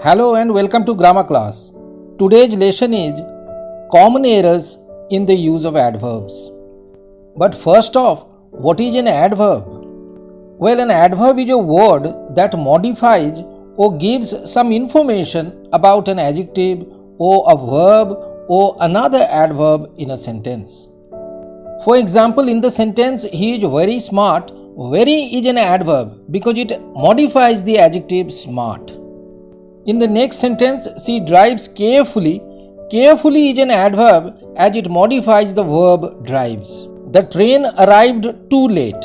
Hello and welcome to grammar class. Today's lesson is common errors in the use of adverbs. But first off, what is an adverb? Well, an adverb is a word that modifies or gives some information about an adjective or a verb or another adverb in a sentence. For example, in the sentence, he is very smart, very is an adverb because it modifies the adjective smart. In the next sentence, she drives carefully. Carefully is an adverb as it modifies the verb drives. The train arrived too late.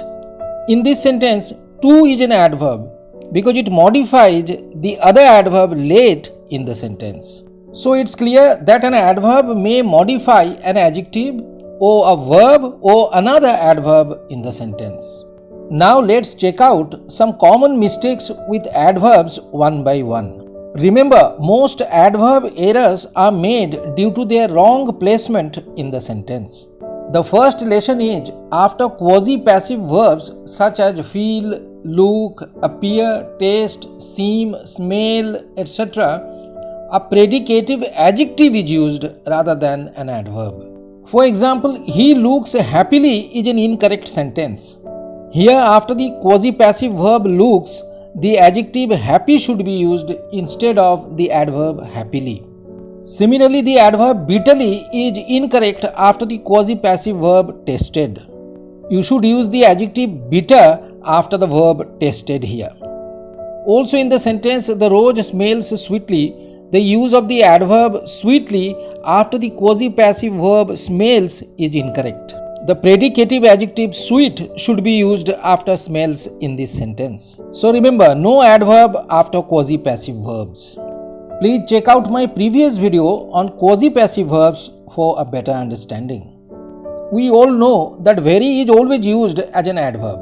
In this sentence, too is an adverb because it modifies the other adverb late in the sentence. So it's clear that an adverb may modify an adjective or a verb or another adverb in the sentence. Now let's check out some common mistakes with adverbs one by one. Remember, most adverb errors are made due to their wrong placement in the sentence. The first lesson is after quasi-passive verbs such as feel, look, appear, taste, seem, smell, etc., a predicative adjective is used rather than an adverb. For example, he looks happily is an incorrect sentence. Here, after the quasi-passive verb looks, the adjective happy should be used instead of the adverb happily. Similarly, the adverb bitterly is incorrect after the quasi-passive verb tasted. You should use the adjective bitter after the verb tasted here. Also in the sentence, the rose smells sweetly, the use of the adverb sweetly after the quasi-passive verb smells is incorrect. The predicative adjective sweet should be used after smells in this sentence. So remember, no adverb after quasi-passive verbs. Please check out my previous video on quasi-passive verbs for a better understanding. We all know that very is always used as an adverb,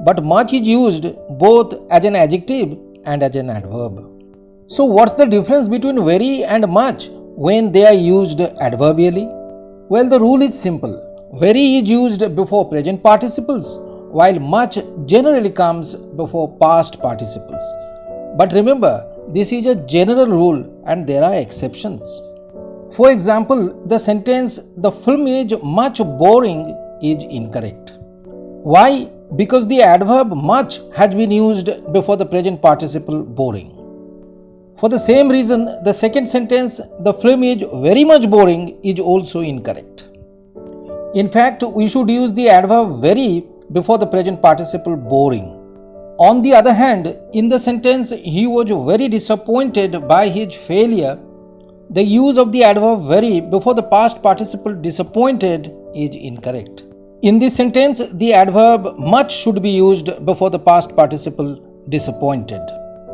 but much is used both as an adjective and as an adverb. So what's the difference between very and much when they are used adverbially? Well, the rule is simple. Very is used before present participles, while much generally comes before past participles. But remember, this is a general rule and there are exceptions. For example, the sentence, the film is much boring is incorrect. Why? Because the adverb much has been used before the present participle boring. For the same reason, the second sentence, the film is very much boring is also incorrect. In fact, we should use the adverb very before the present participle boring. On the other hand, in the sentence, he was very disappointed by his failure, the use of the adverb very before the past participle disappointed is incorrect. In this sentence, the adverb much should be used before the past participle disappointed.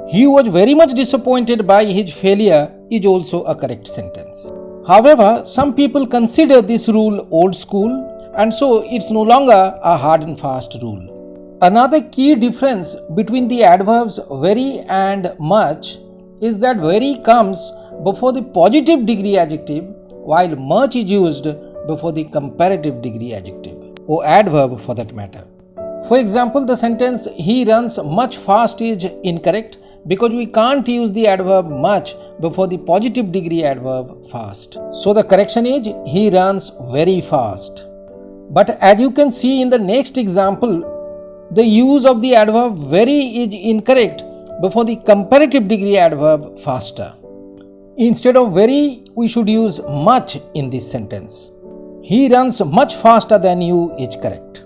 He was very much disappointed by his failure is also a correct sentence. However, some people consider this rule old school and so it's no longer a hard and fast rule. Another key difference between the adverbs very and much is that very comes before the positive degree adjective while much is used before the comparative degree adjective or adverb for that matter. For example, the sentence he runs much fast is incorrect because we can't use the adverb much before the positive degree adverb fast. So the correction is he runs very fast. But as you can see in the next example, the use of the adverb very is incorrect before the comparative degree adverb faster. Instead of very, we should use much in this sentence. He runs much faster than you is correct.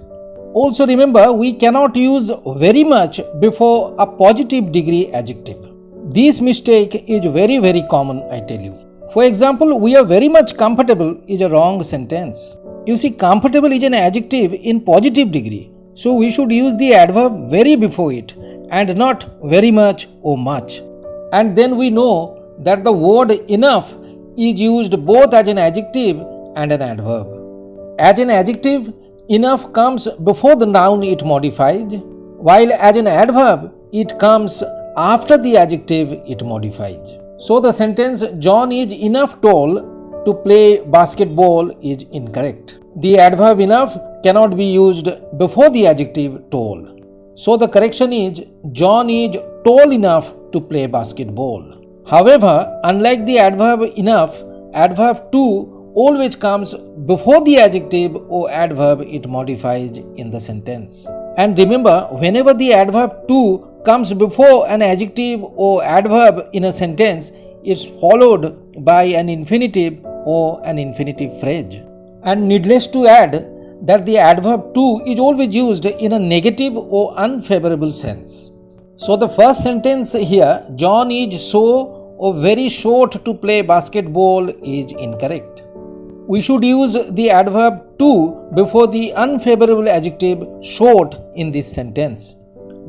Also remember, we cannot use very much before a positive degree adjective. This mistake is very common, I tell you. For example, we are very much comfortable is a wrong sentence. You see, comfortable is an adjective in positive degree. So we should use the adverb very before it and not very much or much. And then we know that the word enough is used both as an adjective and an adverb. As an adjective, enough comes before the noun it modifies, while as an adverb, it comes after the adjective it modifies. So the sentence, John is enough tall to play basketball is incorrect. The adverb enough cannot be used before the adjective tall. So the correction is, John is tall enough to play basketball. However, unlike the adverb enough, adverb to always comes before the adjective or adverb it modifies in the sentence. And remember, whenever the adverb to comes before an adjective or adverb in a sentence, it's followed by an infinitive or an infinitive phrase. And needless to add that the adverb to is always used in a negative or unfavorable sense. So the first sentence here, John is so or very short to play basketball, is incorrect. We should use the adverb to before the unfavorable adjective short in this sentence.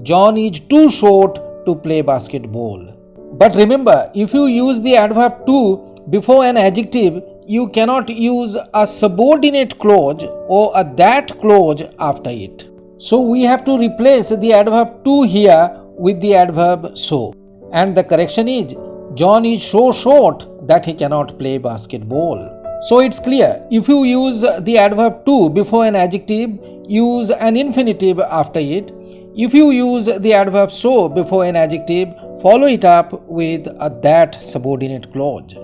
John is too short to play basketball. But remember, if you use the adverb to before an adjective, you cannot use a subordinate clause or a that clause after it. So we have to replace the adverb to here with the adverb so. And the correction is, John is so short that he cannot play basketball. So it's clear, if you use the adverb to before an adjective, use an infinitive after it. If you use the adverb so before an adjective, follow it up with a that subordinate clause.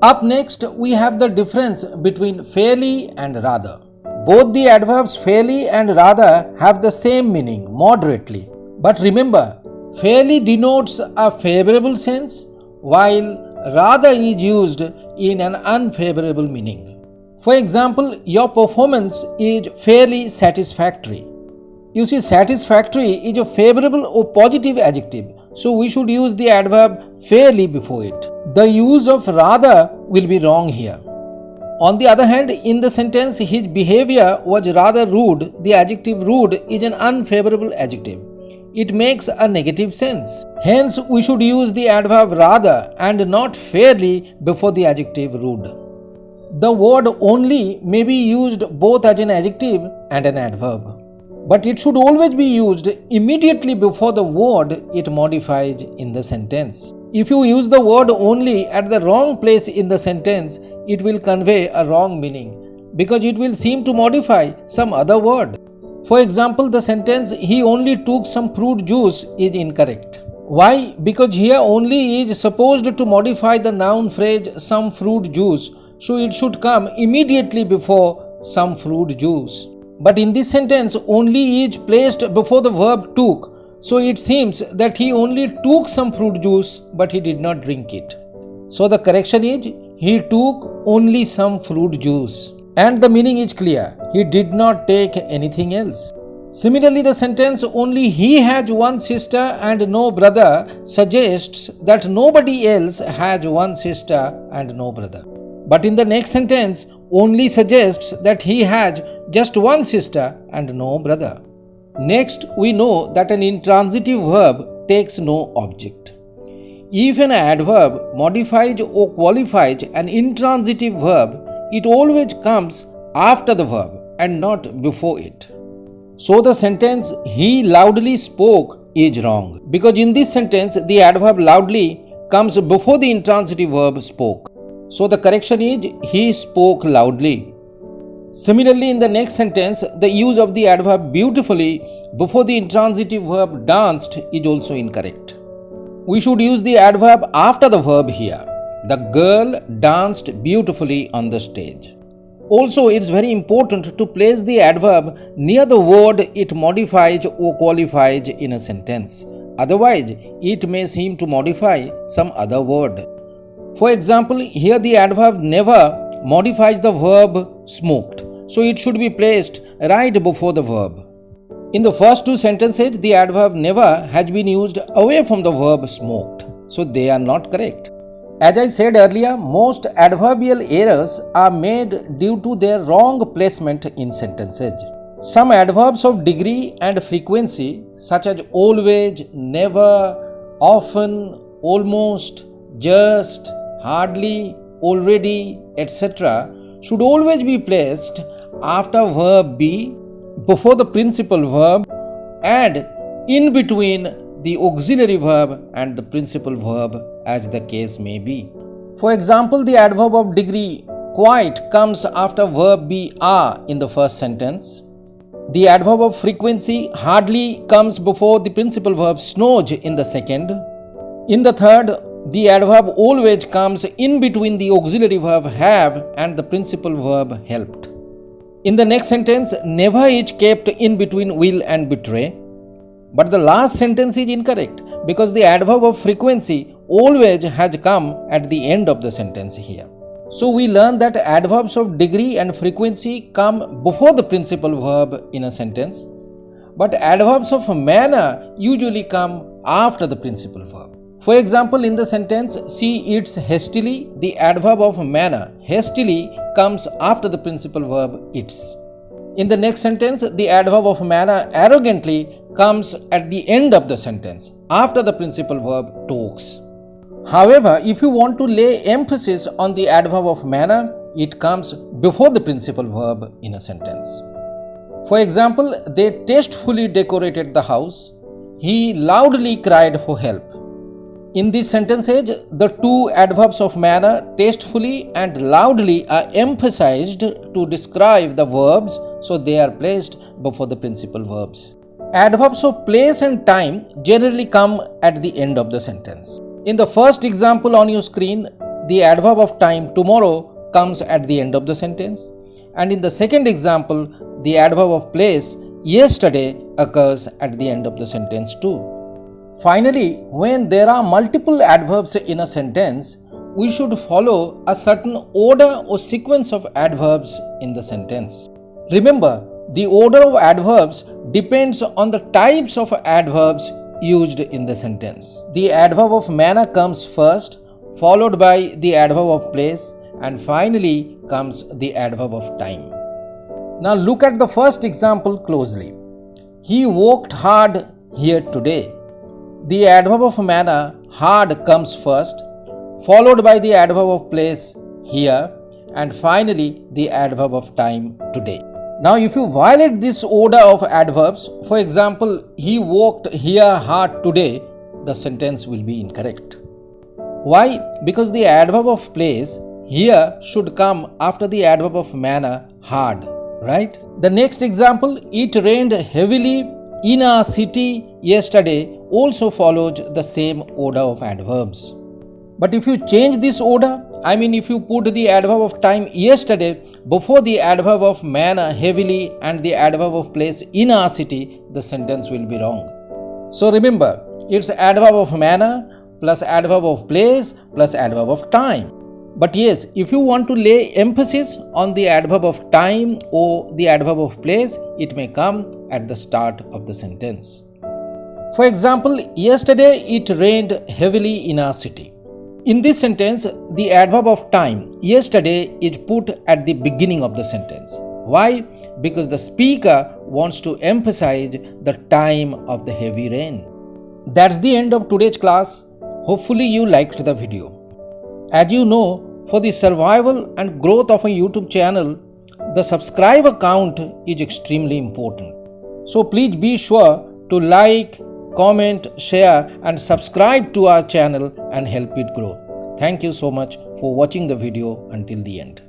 Up next, we have the difference between fairly and rather. Both the adverbs fairly and rather have the same meaning, moderately. But remember, fairly denotes a favorable sense, while rather is used in an unfavorable meaning. For example, your performance is fairly satisfactory. You see, satisfactory is a favorable or positive adjective, so we should use the adverb fairly before it. The use of rather will be wrong here. On the other hand, in the sentence, his behavior was rather rude, the adjective rude is an unfavorable adjective. It makes a negative sense. Hence, we should use the adverb rather and not fairly before the adjective rude. The word only may be used both as an adjective and an adverb, but it should always be used immediately before the word it modifies in the sentence. If you use the word only at the wrong place in the sentence, it will convey a wrong meaning because it will seem to modify some other word. For example, the sentence, he only took some fruit juice, is incorrect. Why? Because here only is supposed to modify the noun phrase some fruit juice, so it should come immediately before some fruit juice. But in this sentence, only is placed before the verb took, so it seems that he only took some fruit juice but he did not drink it. So the correction is, he took only some fruit juice. And the meaning is clear, he did not take anything else. Similarly, the sentence, only he has one sister and no brother, suggests that nobody else has one sister and no brother. But in the next sentence, only suggests that he has just one sister and no brother. Next, we know that an intransitive verb takes no object. If an adverb modifies or qualifies an intransitive verb, it always comes after the verb and not before it. So the sentence, he loudly spoke, is wrong, because in this sentence, the adverb loudly comes before the intransitive verb spoke. So the correction is, he spoke loudly. Similarly, in the next sentence, the use of the adverb beautifully before the intransitive verb danced is also incorrect. We should use the adverb after the verb here. The girl danced beautifully on the stage. Also, it's very important to place the adverb near the word it modifies or qualifies in a sentence. Otherwise, it may seem to modify some other word. For example, here the adverb never modifies the verb smoked, so it should be placed right before the verb. In the first two sentences, the adverb never has been used away from the verb smoked, so they are not correct. As I said earlier, most adverbial errors are made due to their wrong placement in sentences. Some adverbs of degree and frequency, such as always, never, often, almost, just, hardly, already, etc., should always be placed after verb be, before the principal verb, and in between the auxiliary verb and the principal verb, as the case may be. For example, the adverb of degree quite comes after verb be are in the first sentence. The adverb of frequency hardly comes before the principal verb snows in the second. In the third, the adverb always comes in between the auxiliary verb have and the principal verb helped. In the next sentence, never is kept in between will and betray. But the last sentence is incorrect because the adverb of frequency always has come at the end of the sentence here. So we learn that adverbs of degree and frequency come before the principal verb in a sentence, but adverbs of manner usually come after the principal verb. For example, in the sentence, she eats hastily, the adverb of manner, hastily, comes after the principal verb eats. In the next sentence, the adverb of manner, arrogantly, comes at the end of the sentence, after the principal verb talks. However, if you want to lay emphasis on the adverb of manner, it comes before the principal verb in a sentence. For example, they tastefully decorated the house. He loudly cried for help. In these sentences, the two adverbs of manner, tastefully and loudly, are emphasized to describe the verbs, so they are placed before the principal verbs. Adverbs of place and time generally come at the end of the sentence. In the first example on your screen, the adverb of time, tomorrow, comes at the end of the sentence. And in the second example, the adverb of place, yesterday, occurs at the end of the sentence too. Finally, when there are multiple adverbs in a sentence, we should follow a certain order or sequence of adverbs in the sentence. Remember, the order of adverbs depends on the types of adverbs used in the sentence. The adverb of manner comes first, followed by the adverb of place, and finally comes the adverb of time. Now look at the first example closely. He worked hard here today. The adverb of manner, hard, comes first, followed by the adverb of place, here, and finally the adverb of time, today. Now if you violate this order of adverbs, for example, he worked here hard today, the sentence will be incorrect. Why? Because the adverb of place, here, should come after the adverb of manner, hard, right? The next example, it rained heavily in our city yesterday, also follows the same order of adverbs. But if you change this order, if you put the adverb of time, yesterday, before the adverb of manner, heavily, and the adverb of place, in our city, the sentence will be wrong. So remember, it's adverb of manner plus adverb of place plus adverb of time. But yes, if you want to lay emphasis on the adverb of time or the adverb of place, it may come at the start of the sentence. For example, yesterday it rained heavily in our city. In this sentence, the adverb of time, yesterday, is put at the beginning of the sentence. Why? Because the speaker wants to emphasize the time of the heavy rain. That's the end of today's class. Hopefully you liked the video. As you know, for the survival and growth of a YouTube channel, the subscriber count is extremely important. So please be sure to like, comment, share and subscribe to our channel and help it grow. Thank you so much for watching the video until the end.